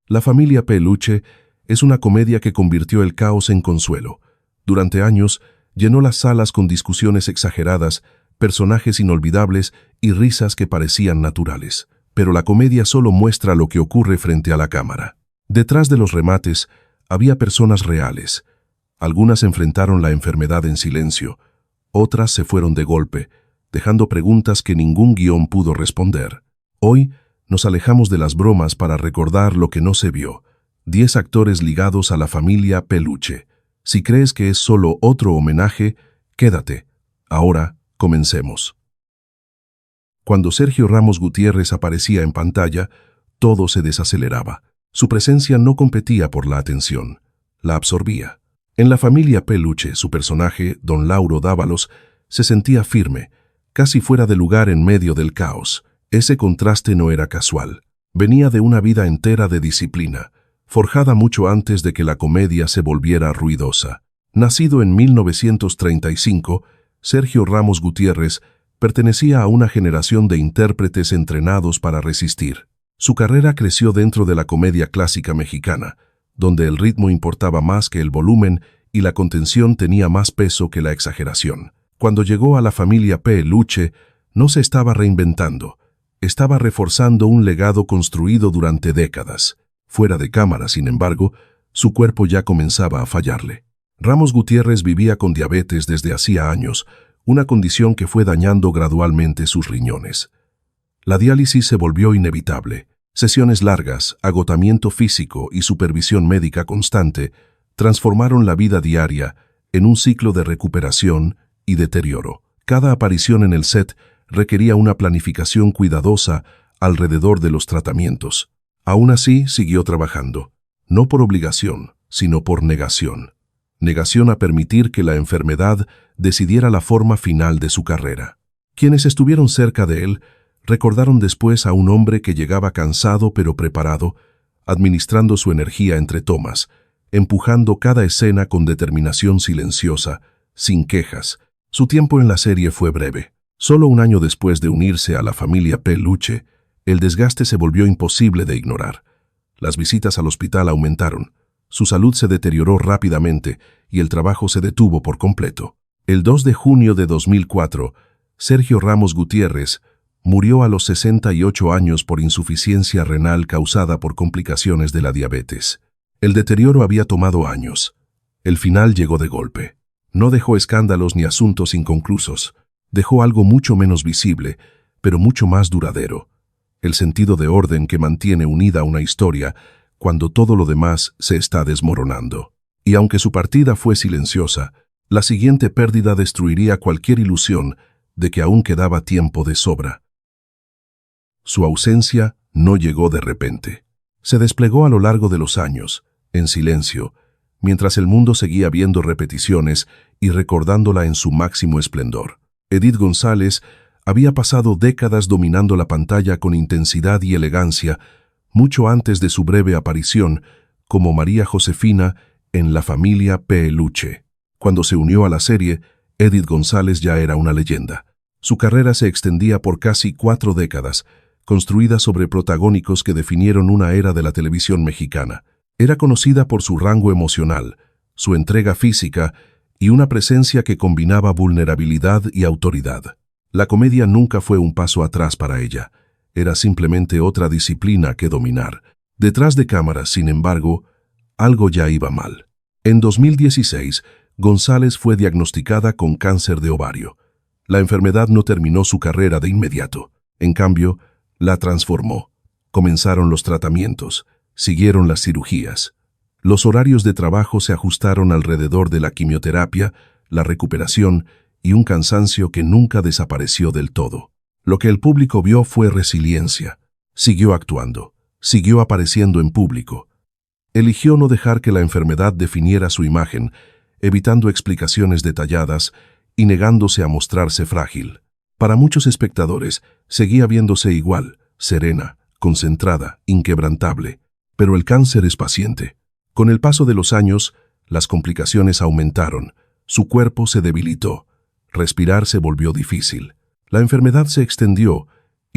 La familia Peluche es una comedia que convirtió el caos en consuelo. Durante años, llenó las salas con discusiones exageradas, personajes inolvidables y risas que parecían naturales. Pero la comedia solo muestra lo que ocurre frente a la cámara. Detrás de los remates, había personas reales. Algunas enfrentaron la enfermedad en silencio, otras se fueron de golpe, dejando preguntas que ningún guión pudo responder. Hoy, nos alejamos de las bromas para recordar lo que no se vio. 10 actores ligados a la familia Peluche. Si crees que es solo otro homenaje, quédate. Ahora, comencemos. Cuando Sergio Ramos Gutiérrez aparecía en pantalla, todo se desaceleraba. Su presencia no competía por la atención, la absorbía. En la familia Peluche, su personaje, Don Lauro Dávalos, se sentía firme, casi fuera de lugar en medio del caos. Ese contraste no era casual. Venía de una vida entera de disciplina, forjada mucho antes de que la comedia se volviera ruidosa. Nacido en 1935, Sergio Ramos Gutiérrez pertenecía a una generación de intérpretes entrenados para resistir. Su carrera creció dentro de la comedia clásica mexicana, donde el ritmo importaba más que el volumen y la contención tenía más peso que la exageración. Cuando llegó a la familia Peluche, no se estaba reinventando, estaba reforzando un legado construido durante décadas. Fuera de cámara, sin embargo, su cuerpo ya comenzaba a fallarle. Ramos Gutiérrez vivía con diabetes desde hacía años, una condición que fue dañando gradualmente sus riñones. La diálisis se volvió inevitable. Sesiones largas, agotamiento físico y supervisión médica constante transformaron la vida diaria en un ciclo de recuperación y deterioro. Cada aparición en el set requería una planificación cuidadosa alrededor de los tratamientos. Aún así, siguió trabajando, no por obligación, sino por negación. Negación a permitir que la enfermedad decidiera la forma final de su carrera. Quienes estuvieron cerca de él recordaron después a un hombre que llegaba cansado pero preparado, administrando su energía entre tomas, empujando cada escena con determinación silenciosa, sin quejas. Su tiempo en la serie fue breve. Solo un año después de unirse a la familia Peluche, el desgaste se volvió imposible de ignorar. Las visitas al hospital aumentaron, su salud se deterioró rápidamente y el trabajo se detuvo por completo. El 2 de junio de 2004, Sergio Ramos Gutiérrez murió a los 68 años por insuficiencia renal causada por complicaciones de la diabetes. El deterioro había tomado años. El final llegó de golpe. No dejó escándalos ni asuntos inconclusos. Dejó algo mucho menos visible, pero mucho más duradero. El sentido de orden que mantiene unida una historia cuando todo lo demás se está desmoronando. Y aunque su partida fue silenciosa, la siguiente pérdida destruiría cualquier ilusión de que aún quedaba tiempo de sobra. Su ausencia no llegó de repente. Se desplegó a lo largo de los años, en silencio, mientras el mundo seguía viendo repeticiones y recordándola en su máximo esplendor. Edith González había pasado décadas dominando la pantalla con intensidad y elegancia, mucho antes de su breve aparición como María Josefina en La familia Peluche. Cuando se unió a la serie, Edith González ya era una leyenda. Su carrera se extendía por casi 4 décadas, construida sobre protagónicos que definieron una era de la televisión mexicana. Era conocida por su rango emocional, su entrega física y una presencia que combinaba vulnerabilidad y autoridad. La comedia nunca fue un paso atrás para ella. Era simplemente otra disciplina que dominar. Detrás de cámaras, sin embargo, algo ya iba mal. En 2016, González fue diagnosticada con cáncer de ovario. La enfermedad no terminó su carrera de inmediato. En cambio, la transformó. Comenzaron los tratamientos, siguieron las cirugías. Los horarios de trabajo se ajustaron alrededor de la quimioterapia, la recuperación y un cansancio que nunca desapareció del todo. Lo que el público vio fue resiliencia. Siguió actuando, siguió apareciendo en público. Eligió no dejar que la enfermedad definiera su imagen, evitando explicaciones detalladas y negándose a mostrarse frágil. Para muchos espectadores, seguía viéndose igual, serena, concentrada, inquebrantable. Pero el cáncer es paciente. Con el paso de los años, las complicaciones aumentaron, su cuerpo se debilitó, respirar se volvió difícil. La enfermedad se extendió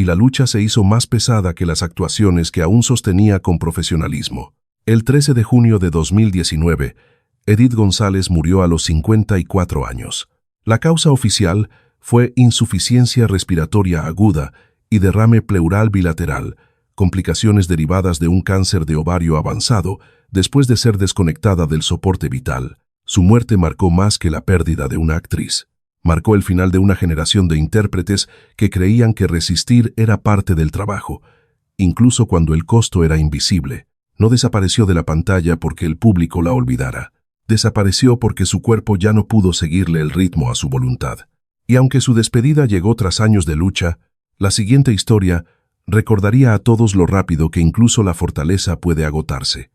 y la lucha se hizo más pesada que las actuaciones que aún sostenía con profesionalismo. El 13 de junio de 2019, Edith González murió a los 54 años. La causa oficial fue insuficiencia respiratoria aguda y derrame pleural bilateral, complicaciones derivadas de un cáncer de ovario avanzado después de ser desconectada del soporte vital. Su muerte marcó más que la pérdida de una actriz. Marcó el final de una generación de intérpretes que creían que resistir era parte del trabajo, incluso cuando el costo era invisible. No desapareció de la pantalla porque el público la olvidara. Desapareció porque su cuerpo ya no pudo seguirle el ritmo a su voluntad. Y aunque su despedida llegó tras años de lucha, la siguiente historia recordaría a todos lo rápido que incluso la fortaleza puede agotarse.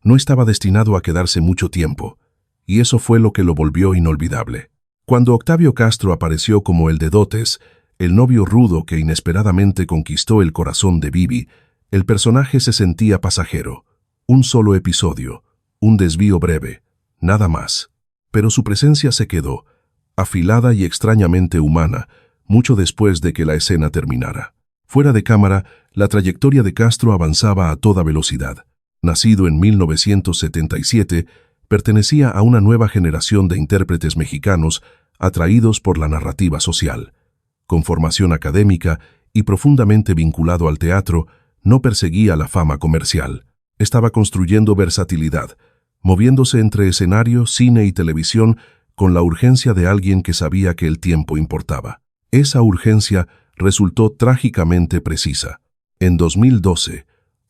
No estaba destinado a quedarse mucho tiempo, y eso fue lo que lo volvió inolvidable. Cuando Octavio Castro apareció como el de dotes, el novio rudo que inesperadamente conquistó el corazón de Vivi, el personaje se sentía pasajero. Un solo episodio, un desvío breve, nada más. Pero su presencia se quedó, afilada y extrañamente humana, mucho después de que la escena terminara. Fuera de cámara, la trayectoria de Castro avanzaba a toda velocidad. Nacido en 1977, pertenecía a una nueva generación de intérpretes mexicanos atraídos por la narrativa social. Con formación académica y profundamente vinculado al teatro, no perseguía la fama comercial. Estaba construyendo versatilidad, moviéndose entre escenario, cine y televisión con la urgencia de alguien que sabía que el tiempo importaba. Esa urgencia resultó trágicamente precisa. En 2012,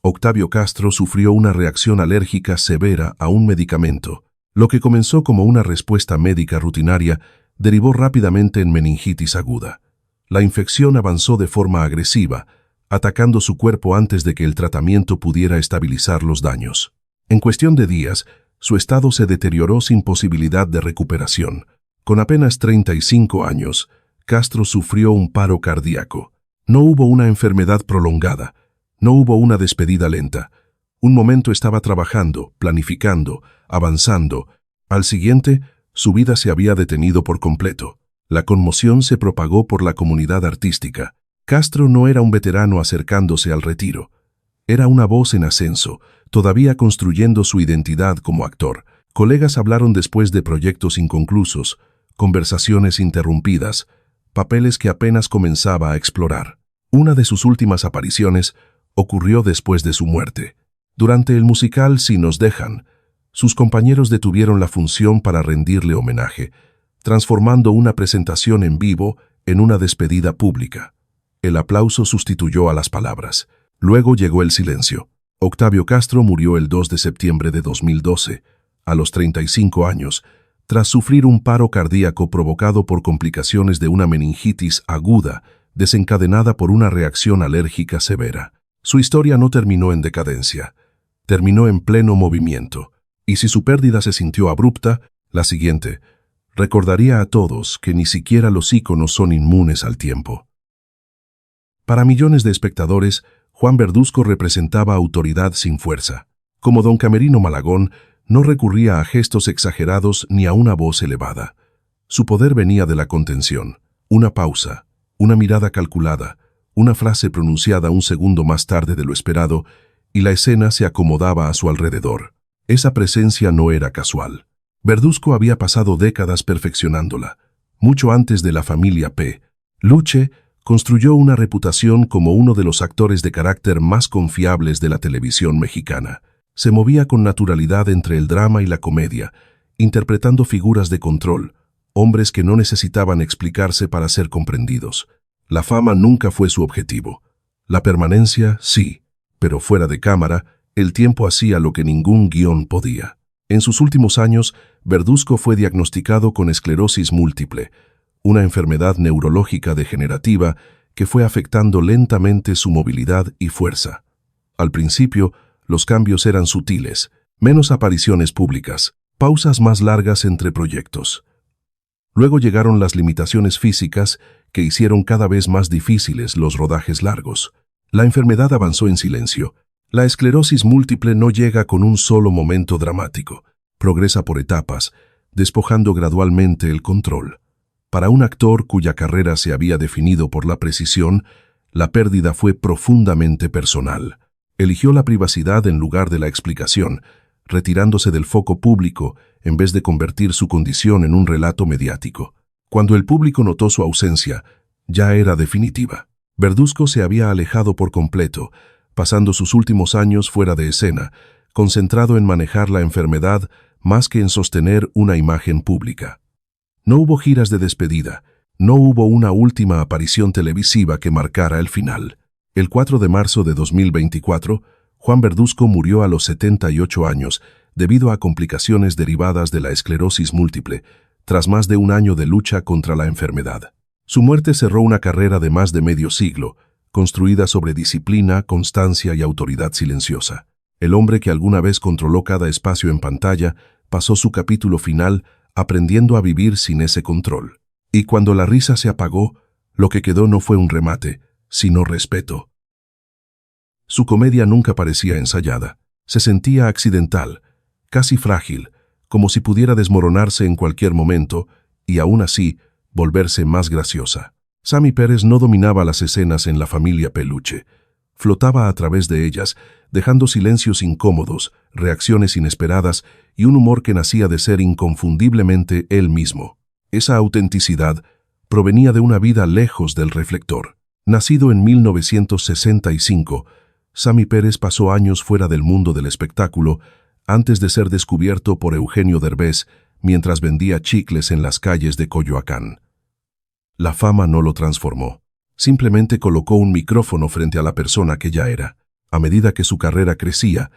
Octavio Castro sufrió una reacción alérgica severa a un medicamento. Lo que comenzó como una respuesta médica rutinaria derivó rápidamente en meningitis aguda. La infección avanzó de forma agresiva, atacando su cuerpo antes de que el tratamiento pudiera estabilizar los daños. En cuestión de días, su estado se deterioró sin posibilidad de recuperación. Con apenas 35 años, Castro sufrió un paro cardíaco. No hubo una enfermedad prolongada. No hubo una despedida lenta. Un momento estaba trabajando, planificando, avanzando. Al siguiente, su vida se había detenido por completo. La conmoción se propagó por la comunidad artística. Castro no era un veterano acercándose al retiro. Era una voz en ascenso, todavía construyendo su identidad como actor. Colegas hablaron después de proyectos inconclusos, conversaciones interrumpidas, papeles que apenas comenzaba a explorar. Una de sus últimas apariciones ocurrió después de su muerte. Durante el musical Si nos dejan, sus compañeros detuvieron la función para rendirle homenaje, transformando una presentación en vivo en una despedida pública. El aplauso sustituyó a las palabras. Luego llegó el silencio. Octavio Castro murió el 2 de septiembre de 2012, a los 35 años, tras sufrir un paro cardíaco provocado por complicaciones de una meningitis aguda desencadenada por una reacción alérgica severa. Su historia no terminó en decadencia, terminó en pleno movimiento, y si su pérdida se sintió abrupta, la siguiente recordaría a todos que ni siquiera los íconos son inmunes al tiempo. Para millones de espectadores, Juan Verduzco representaba autoridad sin fuerza. Como don Camerino Malagón, no recurría a gestos exagerados ni a una voz elevada. Su poder venía de la contención, una pausa, una mirada calculada, una frase pronunciada un segundo más tarde de lo esperado, y la escena se acomodaba a su alrededor. Esa presencia no era casual. Verduzco había pasado décadas perfeccionándola. Mucho antes de La Familia P, Luche construyó una reputación como uno de los actores de carácter más confiables de la televisión mexicana. Se movía con naturalidad entre el drama y la comedia, interpretando figuras de control, hombres que no necesitaban explicarse para ser comprendidos. La fama nunca fue su objetivo. La permanencia, sí, pero fuera de cámara, el tiempo hacía lo que ningún guión podía. En sus últimos años, Verduzco fue diagnosticado con esclerosis múltiple, una enfermedad neurológica degenerativa que fue afectando lentamente su movilidad y fuerza. Al principio, los cambios eran sutiles, menos apariciones públicas, pausas más largas entre proyectos. Luego llegaron las limitaciones físicas que hicieron cada vez más difíciles los rodajes largos. La enfermedad avanzó en silencio. La esclerosis múltiple no llega con un solo momento dramático. Progresa por etapas, despojando gradualmente el control. Para un actor cuya carrera se había definido por la precisión, la pérdida fue profundamente personal. Eligió la privacidad en lugar de la explicación, retirándose del foco público en vez de convertir su condición en un relato mediático. Cuando el público notó su ausencia, ya era definitiva. Verduzco se había alejado por completo, pasando sus últimos años fuera de escena, concentrado en manejar la enfermedad más que en sostener una imagen pública. No hubo giras de despedida, no hubo una última aparición televisiva que marcara el final. El 4 de marzo de 2024, Juan Verduzco murió a los 78 años debido a complicaciones derivadas de la esclerosis múltiple, tras más de un año de lucha contra la enfermedad. Su muerte cerró una carrera de más de medio siglo, construida sobre disciplina, constancia y autoridad silenciosa. El hombre que alguna vez controló cada espacio en pantalla pasó su capítulo final aprendiendo a vivir sin ese control. Y cuando la risa se apagó, lo que quedó no fue un remate, sino respeto. Su comedia nunca parecía ensayada. Se sentía accidental, casi frágil, como si pudiera desmoronarse en cualquier momento y aún así volverse más graciosa. Sammy Pérez no dominaba las escenas en La Familia Peluche. Flotaba a través de ellas, dejando silencios incómodos, reacciones inesperadas y un humor que nacía de ser inconfundiblemente él mismo. Esa autenticidad provenía de una vida lejos del reflector. Nacido en 1965, Sammy Pérez pasó años fuera del mundo del espectáculo antes de ser descubierto por Eugenio Derbez mientras vendía chicles en las calles de Coyoacán. La fama no lo transformó. Simplemente colocó un micrófono frente a la persona que ya era. A medida que su carrera crecía,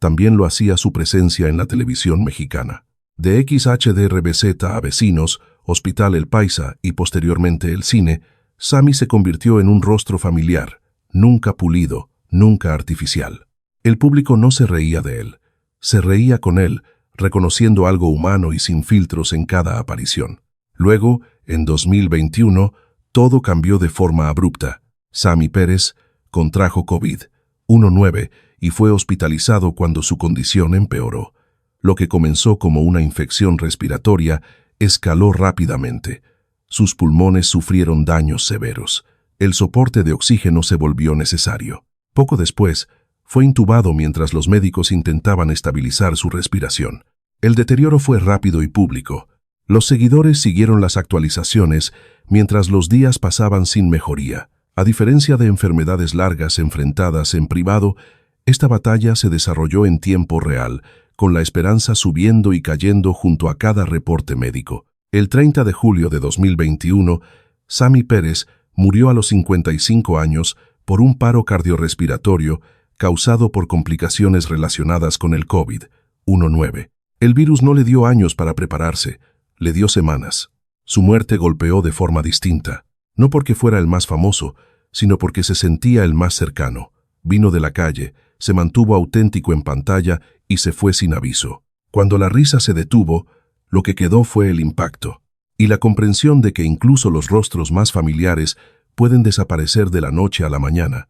también lo hacía su presencia en la televisión mexicana. De XHDRBZ a Vecinos, Hospital El Paisa y posteriormente el cine, Sammy se convirtió en un rostro familiar, nunca pulido, nunca artificial. El público no se reía de él, se reía con él, reconociendo algo humano y sin filtros en cada aparición. Luego, en 2021, todo cambió de forma abrupta. Sammy Pérez contrajo COVID-19 y fue hospitalizado cuando su condición empeoró. Lo que comenzó como una infección respiratoria escaló rápidamente. Sus pulmones sufrieron daños severos. El soporte de oxígeno se volvió necesario. Poco después, fue intubado mientras los médicos intentaban estabilizar su respiración. El deterioro fue rápido y público. Los seguidores siguieron las actualizaciones mientras los días pasaban sin mejoría. A diferencia de enfermedades largas enfrentadas en privado, esta batalla se desarrolló en tiempo real, con la esperanza subiendo y cayendo junto a cada reporte médico. El 30 de julio de 2021, Sammy Pérez murió a los 55 años por un paro cardiorrespiratorio causado por complicaciones relacionadas con el COVID-19. El virus no le dio años para prepararse, le dio semanas. Su muerte golpeó de forma distinta, no porque fuera el más famoso, sino porque se sentía el más cercano. Vino de la calle, se mantuvo auténtico en pantalla y se fue sin aviso. Cuando la risa se detuvo, lo que quedó fue el impacto y la comprensión de que incluso los rostros más familiares pueden desaparecer de la noche a la mañana.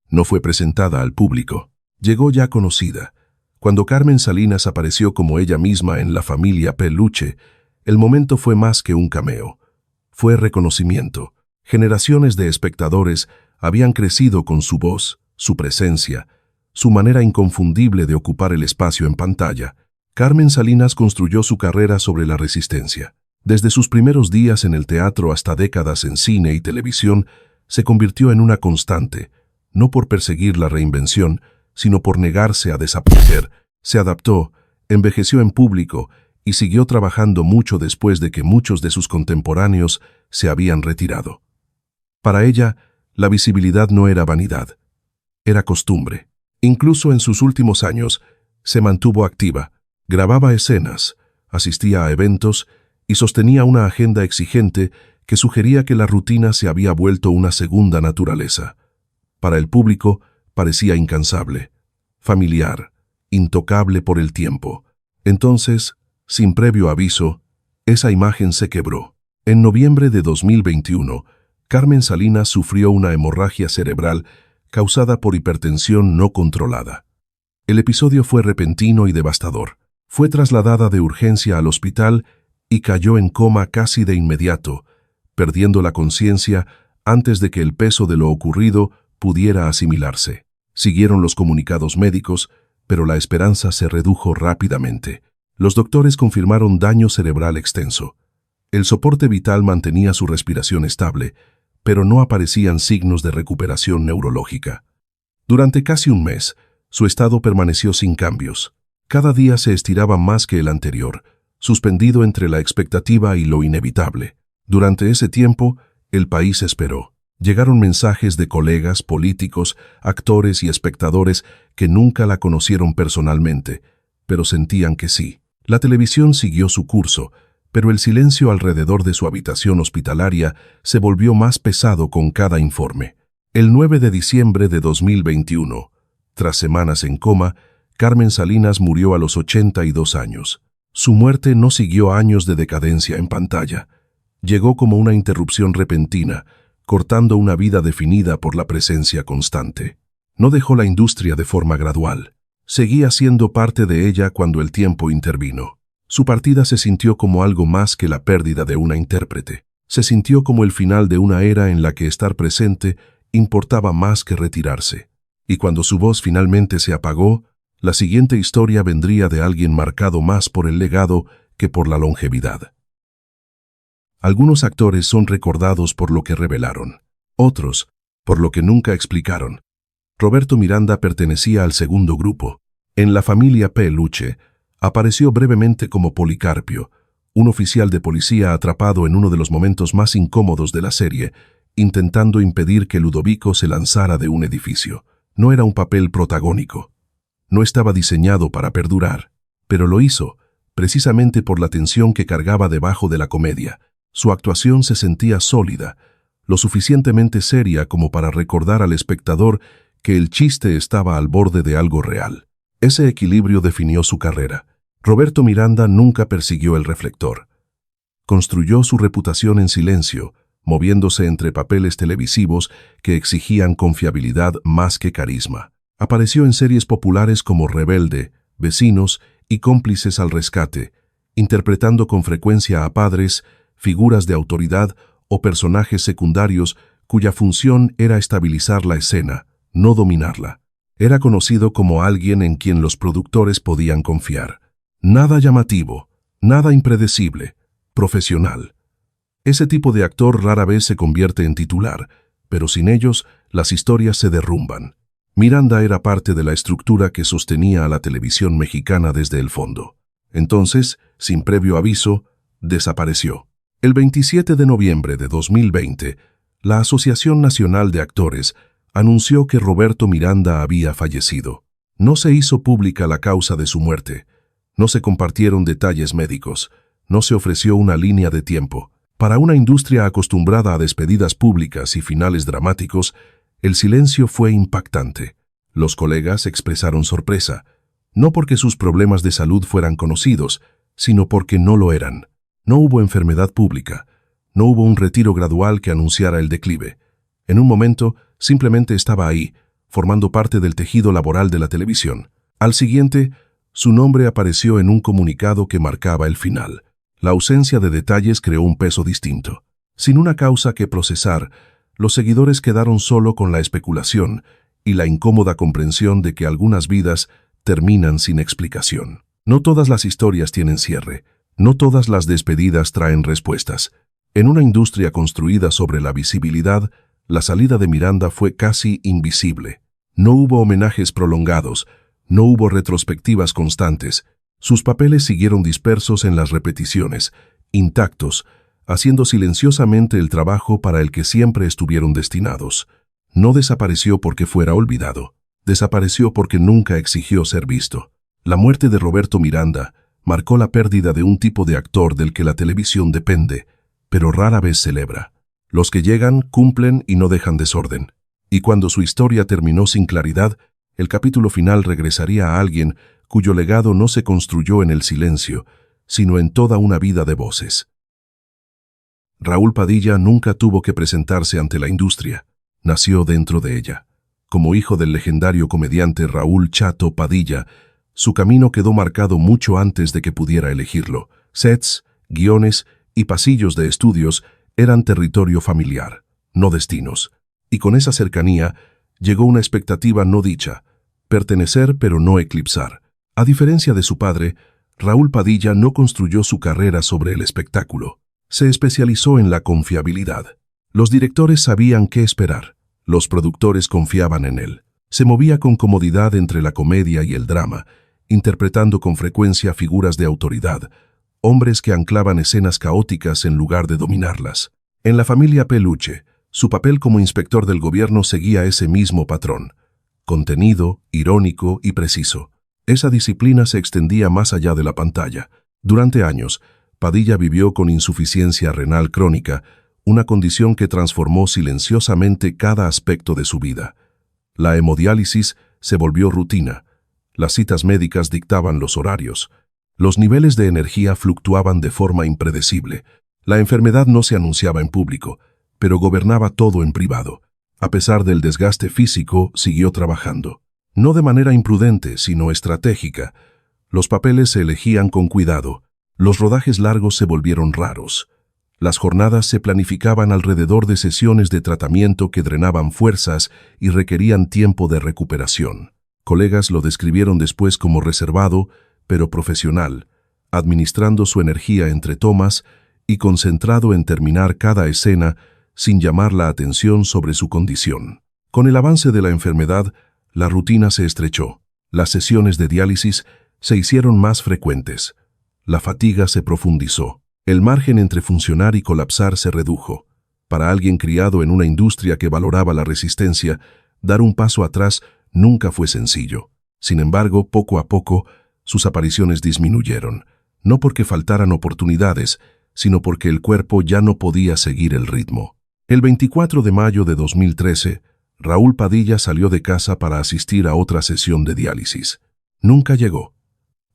No fue presentada al público. Llegó ya conocida. Cuando Carmen Salinas apareció como ella misma en La Familia Peluche, el momento fue más que un cameo. Fue reconocimiento. Generaciones de espectadores habían crecido con su voz, su presencia, su manera inconfundible de ocupar el espacio en pantalla. Carmen Salinas construyó su carrera sobre la resistencia. Desde sus primeros días en el teatro hasta décadas en cine y televisión, se convirtió en una constante, no por perseguir la reinvención, sino por negarse a desaparecer. Se adaptó, envejeció en público y siguió trabajando mucho después de que muchos de sus contemporáneos se habían retirado. Para ella, la visibilidad no era vanidad, era costumbre. Incluso en sus últimos años, se mantuvo activa, grababa escenas, asistía a eventos y sostenía una agenda exigente que sugería que la rutina se había vuelto una segunda naturaleza. Para el público, parecía incansable, familiar, intocable por el tiempo. Entonces, sin previo aviso, esa imagen se quebró. En noviembre de 2021, Carmen Salinas sufrió una hemorragia cerebral causada por hipertensión no controlada. El episodio fue repentino y devastador. Fue trasladada de urgencia al hospital y cayó en coma casi de inmediato, perdiendo la conciencia antes de que el peso de lo ocurrido pudiera asimilarse. Siguieron los comunicados médicos, pero la esperanza se redujo rápidamente. Los doctores confirmaron daño cerebral extenso. El soporte vital mantenía su respiración estable, pero no aparecían signos de recuperación neurológica. Durante casi un mes, su estado permaneció sin cambios. Cada día se estiraba más que el anterior, suspendido entre la expectativa y lo inevitable. Durante ese tiempo, el país esperó. Llegaron mensajes de colegas, políticos, actores y espectadores que nunca la conocieron personalmente, pero sentían que sí. La televisión siguió su curso, pero el silencio alrededor de su habitación hospitalaria se volvió más pesado con cada informe. El 9 de diciembre de 2021, tras semanas en coma, Carmen Salinas murió a los 82 años. Su muerte no siguió años de decadencia en pantalla. Llegó como una interrupción repentina, cortando una vida definida por la presencia constante. No dejó la industria de forma gradual. Seguía siendo parte de ella cuando el tiempo intervino. Su partida se sintió como algo más que la pérdida de una intérprete. Se sintió como el final de una era en la que estar presente importaba más que retirarse. Y cuando su voz finalmente se apagó, la siguiente historia vendría de alguien marcado más por el legado que por la longevidad. Algunos actores son recordados por lo que revelaron, otros por lo que nunca explicaron. Roberto Miranda pertenecía al segundo grupo. En La familia Peluche, apareció brevemente como Policarpio, un oficial de policía atrapado en uno de los momentos más incómodos de la serie, intentando impedir que Ludovico se lanzara de un edificio. No era un papel protagónico. No estaba diseñado para perdurar, pero lo hizo, precisamente por la tensión que cargaba debajo de la comedia. Su actuación se sentía sólida, lo suficientemente seria como para recordar al espectador que el chiste estaba al borde de algo real. Ese equilibrio definió su carrera. Roberto Miranda nunca persiguió el reflector. Construyó su reputación en silencio, moviéndose entre papeles televisivos que exigían confiabilidad más que carisma. Apareció en series populares como Rebelde, Vecinos y Cómplices al Rescate, interpretando con frecuencia a padres, figuras de autoridad o personajes secundarios cuya función era estabilizar la escena, no dominarla. Era conocido como alguien en quien los productores podían confiar. Nada llamativo, nada impredecible, profesional. Ese tipo de actor rara vez se convierte en titular, pero sin ellos las historias se derrumban. Miranda era parte de la estructura que sostenía a la televisión mexicana desde el fondo. Entonces, sin previo aviso, desapareció. El 27 de noviembre de 2020, la Asociación Nacional de Actores anunció que Roberto Miranda había fallecido. No se hizo pública la causa de su muerte. No se compartieron detalles médicos. No se ofreció una línea de tiempo. Para una industria acostumbrada a despedidas públicas y finales dramáticos, el silencio fue impactante. Los colegas expresaron sorpresa, no porque sus problemas de salud fueran conocidos, sino porque no lo eran. No hubo enfermedad pública. No hubo un retiro gradual que anunciara el declive. En un momento, simplemente estaba ahí, formando parte del tejido laboral de la televisión. Al siguiente, su nombre apareció en un comunicado que marcaba el final. La ausencia de detalles creó un peso distinto. Sin una causa que procesar, los seguidores quedaron solo con la especulación y la incómoda comprensión de que algunas vidas terminan sin explicación. No todas las historias tienen cierre. No todas las despedidas traen respuestas. En una industria construida sobre la visibilidad, la salida de Miranda fue casi invisible. No hubo homenajes prolongados, no hubo retrospectivas constantes. Sus papeles siguieron dispersos en las repeticiones, intactos, haciendo silenciosamente el trabajo para el que siempre estuvieron destinados. No desapareció porque fuera olvidado. Desapareció porque nunca exigió ser visto. La muerte de Roberto Miranda marcó la pérdida de un tipo de actor del que la televisión depende, pero rara vez celebra. Los que llegan cumplen y no dejan desorden. Y cuando su historia terminó sin claridad, el capítulo final regresaría a alguien cuyo legado no se construyó en el silencio, sino en toda una vida de voces. Raúl Padilla nunca tuvo que presentarse ante la industria. Nació dentro de ella. Como hijo del legendario comediante Raúl Chato Padilla, su camino quedó marcado mucho antes de que pudiera elegirlo. Sets, guiones y pasillos de estudios eran territorio familiar, no destinos. Y con esa cercanía llegó una expectativa no dicha: pertenecer pero no eclipsar. A diferencia de su padre, Raúl Padilla no construyó su carrera sobre el espectáculo. Se especializó en la confiabilidad. Los directores sabían qué esperar. Los productores confiaban en él. Se movía con comodidad entre la comedia y el drama, interpretando con frecuencia figuras de autoridad, hombres que anclaban escenas caóticas en lugar de dominarlas. En La familia Peluche, su papel como inspector del gobierno seguía ese mismo patrón: contenido, irónico y preciso. Esa disciplina se extendía más allá de la pantalla. Durante años, Padilla vivió con insuficiencia renal crónica, una condición que transformó silenciosamente cada aspecto de su vida. La hemodiálisis se volvió rutina. Las citas médicas dictaban los horarios. Los niveles de energía fluctuaban de forma impredecible. La enfermedad no se anunciaba en público, pero gobernaba todo en privado. A pesar del desgaste físico, siguió trabajando. No de manera imprudente, sino estratégica. Los papeles se elegían con cuidado. Los rodajes largos se volvieron raros. Las jornadas se planificaban alrededor de sesiones de tratamiento que drenaban fuerzas y requerían tiempo de recuperación. Colegas lo describieron después como reservado, pero profesional, administrando su energía entre tomas y concentrado en terminar cada escena sin llamar la atención sobre su condición. Con el avance de la enfermedad, la rutina se estrechó. Las sesiones de diálisis se hicieron más frecuentes. La fatiga se profundizó. El margen entre funcionar y colapsar se redujo. Para alguien criado en una industria que valoraba la resistencia, dar un paso atrás nunca fue sencillo. Sin embargo, poco a poco, sus apariciones disminuyeron, no porque faltaran oportunidades, sino porque el cuerpo ya no podía seguir el ritmo. El 24 de mayo de 2013, Raúl Padilla salió de casa para asistir a otra sesión de diálisis. Nunca llegó.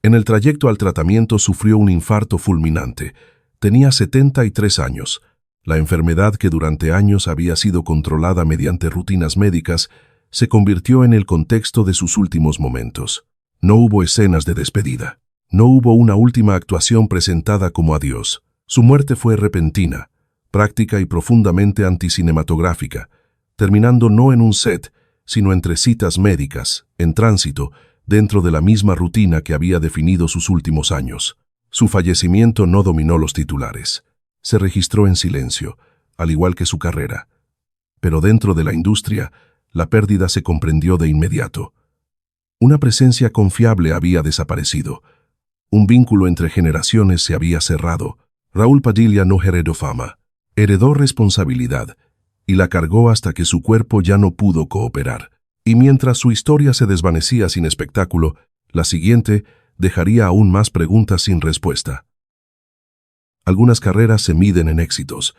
En el trayecto al tratamiento sufrió un infarto fulminante. Tenía 73 años. La enfermedad, que durante años había sido controlada mediante rutinas médicas, se convirtió en el contexto de sus últimos momentos. No hubo escenas de despedida. No hubo una última actuación presentada como adiós. Su muerte fue repentina, práctica y profundamente anticinematográfica, terminando no en un set, sino entre citas médicas, en tránsito, dentro de la misma rutina que había definido sus últimos años. Su fallecimiento no dominó los titulares. Se registró en silencio, al igual que su carrera. Pero dentro de la industria, la pérdida se comprendió de inmediato. Una presencia confiable había desaparecido. Un vínculo entre generaciones se había cerrado. Raúl Padilla no heredó fama, heredó responsabilidad, y la cargó hasta que su cuerpo ya no pudo cooperar. Y mientras su historia se desvanecía sin espectáculo, la siguiente dejaría aún más preguntas sin respuesta. Algunas carreras se miden en éxitos,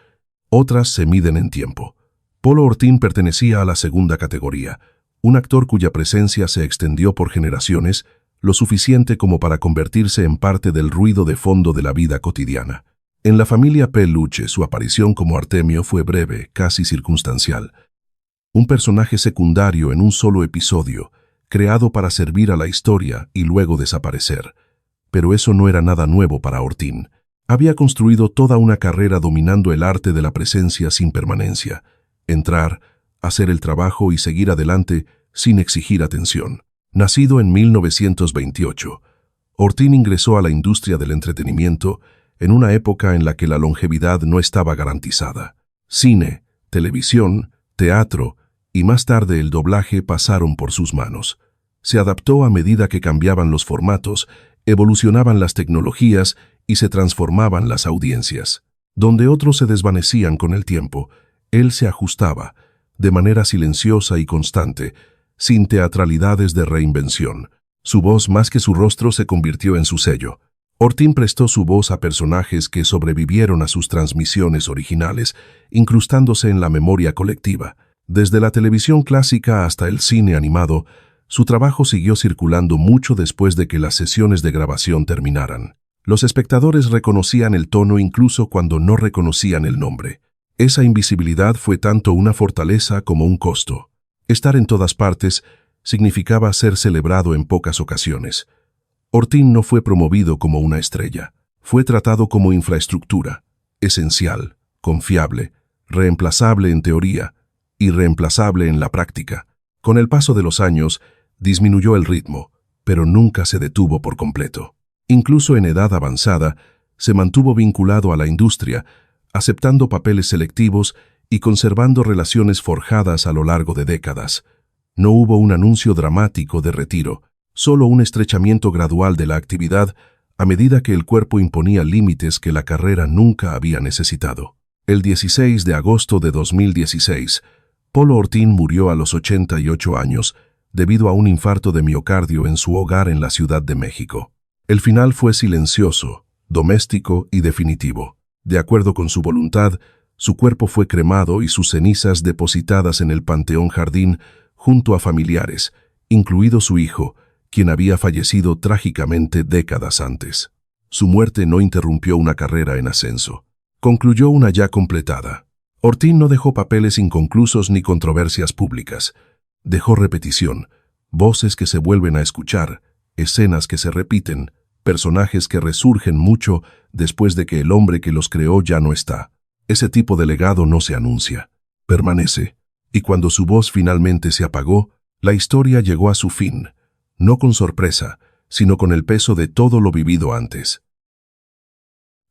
otras se miden en tiempo. Polo Ortín pertenecía a la segunda categoría, un actor cuya presencia se extendió por generaciones, lo suficiente como para convertirse en parte del ruido de fondo de la vida cotidiana. En La familia Peluche, su aparición como Artemio fue breve, casi circunstancial. Un personaje secundario en un solo episodio, creado para servir a la historia y luego desaparecer. Pero eso no era nada nuevo para Ortín. Había construido toda una carrera dominando el arte de la presencia sin permanencia. Entrar, hacer el trabajo y seguir adelante sin exigir atención. Nacido en 1928, Ortín ingresó a la industria del entretenimiento en una época en la que la longevidad no estaba garantizada. Cine, televisión, teatro y más tarde el doblaje pasaron por sus manos. Se adaptó a medida que cambiaban los formatos, evolucionaban las tecnologías y se transformaban las audiencias. Donde otros se desvanecían con el tiempo, él se ajustaba, de manera silenciosa y constante, sin teatralidades de reinvención. Su voz más que su rostro se convirtió en su sello. Ortín prestó su voz a personajes que sobrevivieron a sus transmisiones originales, incrustándose en la memoria colectiva. Desde la televisión clásica hasta el cine animado, su trabajo siguió circulando mucho después de que las sesiones de grabación terminaran. Los espectadores reconocían el tono incluso cuando no reconocían el nombre. Esa invisibilidad fue tanto una fortaleza como un costo. Estar en todas partes significaba ser celebrado en pocas ocasiones. Ortín no fue promovido como una estrella. Fue tratado como infraestructura, esencial, confiable, reemplazable en teoría, irreemplazable en la práctica. Con el paso de los años, disminuyó el ritmo, pero nunca se detuvo por completo. Incluso en edad avanzada, se mantuvo vinculado a la industria, aceptando papeles selectivos y conservando relaciones forjadas a lo largo de décadas. No hubo un anuncio dramático de retiro, solo un estrechamiento gradual de la actividad a medida que el cuerpo imponía límites que la carrera nunca había necesitado. El 16 de agosto de 2016, Polo Ortín murió a los 88 años debido a un infarto de miocardio en su hogar en la Ciudad de México. El final fue silencioso, doméstico y definitivo. De acuerdo con su voluntad, su cuerpo fue cremado y sus cenizas depositadas en el Panteón Jardín junto a familiares, incluido su hijo, quien había fallecido trágicamente décadas antes. Su muerte no interrumpió una carrera en ascenso. Concluyó una ya completada. Ortín no dejó papeles inconclusos ni controversias públicas. Dejó repetición, voces que se vuelven a escuchar, escenas que se repiten, personajes que resurgen mucho después de que el hombre que los creó ya no está. Ese tipo de legado no se anuncia, permanece. Y cuando su voz finalmente se apagó, la historia llegó a su fin, no con sorpresa, sino con el peso de todo lo vivido antes.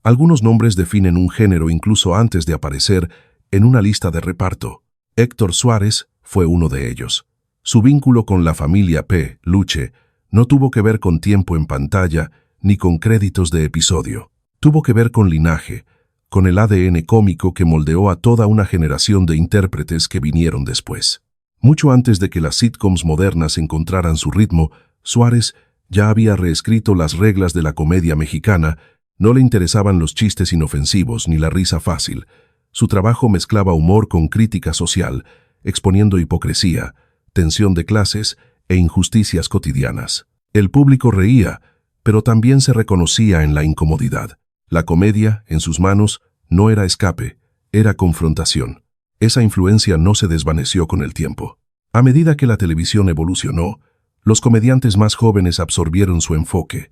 Algunos nombres definen un género incluso antes de aparecer en una lista de reparto. Héctor Suárez fue uno de ellos. Su vínculo con la familia P. Luche no tuvo que ver con tiempo en pantalla ni con créditos de episodio. Tuvo que ver con linaje, con el ADN cómico que moldeó a toda una generación de intérpretes que vinieron después. Mucho antes de que las sitcoms modernas encontraran su ritmo, Suárez ya había reescrito las reglas de la comedia mexicana. No le interesaban los chistes inofensivos ni la risa fácil. Su trabajo mezclaba humor con crítica social, exponiendo hipocresía, tensión de clases e injusticias cotidianas. El público reía, pero también se reconocía en la incomodidad. La comedia, en sus manos, no era escape, era confrontación. Esa influencia no se desvaneció con el tiempo. A medida que la televisión evolucionó, los comediantes más jóvenes absorbieron su enfoque,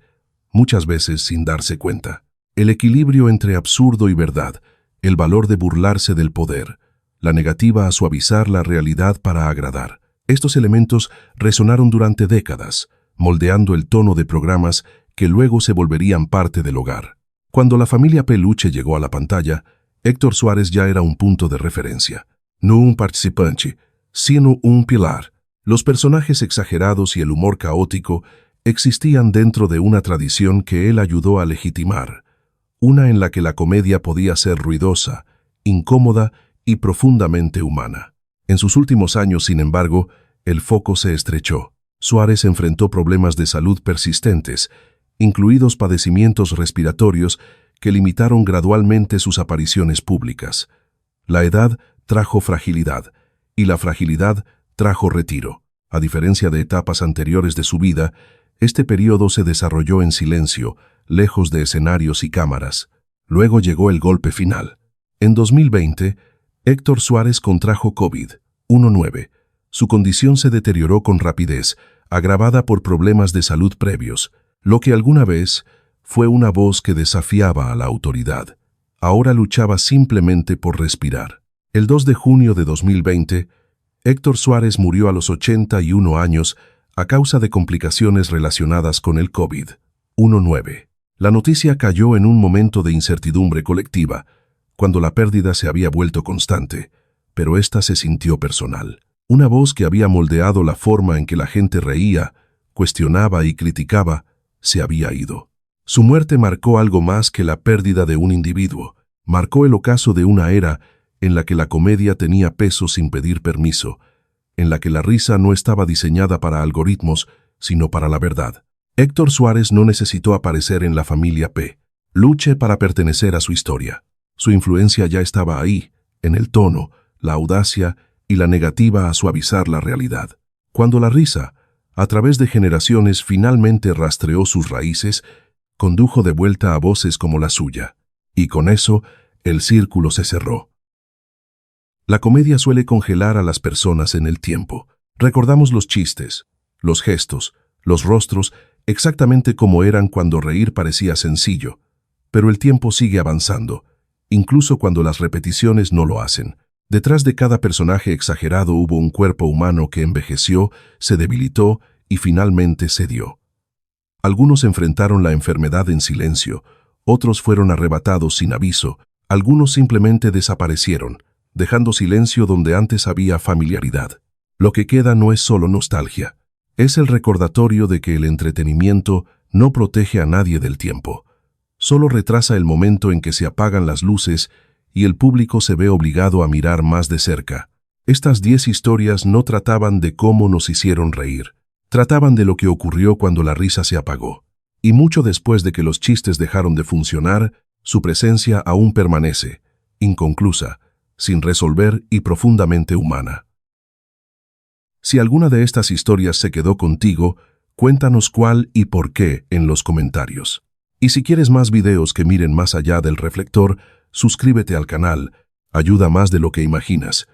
muchas veces sin darse cuenta. El equilibrio entre absurdo y verdad, el valor de burlarse del poder, la negativa a suavizar la realidad para agradar. Estos elementos resonaron durante décadas, moldeando el tono de programas que luego se volverían parte del hogar. Cuando la familia Peluche llegó a la pantalla, Héctor Suárez ya era un punto de referencia. No un participante, sino un pilar. Los personajes exagerados y el humor caótico existían dentro de una tradición que él ayudó a legitimar, una en la que la comedia podía ser ruidosa, incómoda y profundamente humana. En sus últimos años, sin embargo, el foco se estrechó. Suárez enfrentó problemas de salud persistentes, incluidos padecimientos respiratorios que limitaron gradualmente sus apariciones públicas. La edad trajo fragilidad, y la fragilidad trajo retiro. A diferencia de etapas anteriores de su vida, este periodo se desarrolló en silencio, lejos de escenarios y cámaras. Luego llegó el golpe final. En 2020, Héctor Suárez contrajo COVID-19. Su condición se deterioró con rapidez, agravada por problemas de salud previos. Lo que alguna vez fue una voz que desafiaba a la autoridad, ahora luchaba simplemente por respirar. El 2 de junio de 2020, Héctor Suárez murió a los 81 años a causa de complicaciones relacionadas con el COVID-19. La noticia cayó en un momento de incertidumbre colectiva, cuando la pérdida se había vuelto constante, pero esta se sintió personal. Una voz que había moldeado la forma en que la gente reía, cuestionaba y criticaba, se había ido. Su muerte marcó algo más que la pérdida de un individuo, marcó el ocaso de una era en la que la comedia tenía peso sin pedir permiso, en la que la risa no estaba diseñada para algoritmos, sino para la verdad. Héctor Suárez no necesitó aparecer en la familia P. Luche para pertenecer a su historia. Su influencia ya estaba ahí, en el tono, la audacia y la negativa a suavizar la realidad. Cuando la risa, a través de generaciones, finalmente rastreó sus raíces, condujo de vuelta a voces como la suya. Y con eso, el círculo se cerró. La comedia suele congelar a las personas en el tiempo. Recordamos los chistes, los gestos, los rostros, exactamente como eran cuando reír parecía sencillo. pero el tiempo sigue avanzando, incluso cuando las repeticiones no lo hacen. Detrás de cada personaje exagerado hubo un cuerpo humano que envejeció, se debilitó y finalmente cedió. Algunos enfrentaron la enfermedad en silencio, otros fueron arrebatados sin aviso, algunos simplemente desaparecieron, dejando silencio donde antes había familiaridad. Lo que queda no es solo nostalgia, es el recordatorio de que el entretenimiento no protege a nadie del tiempo. Solo retrasa el momento en que se apagan las luces y el público se ve obligado a mirar más de cerca. Estas 10 historias no trataban de cómo nos hicieron reír, trataban de lo que ocurrió cuando la risa se apagó. Y mucho después de que los chistes dejaron de funcionar, su presencia aún permanece, inconclusa, sin resolver y profundamente humana. Si alguna de estas historias se quedó contigo, cuéntanos cuál y por qué en los comentarios. Y si quieres más videos que miren más allá del reflector, suscríbete al canal, ayuda más de lo que imaginas.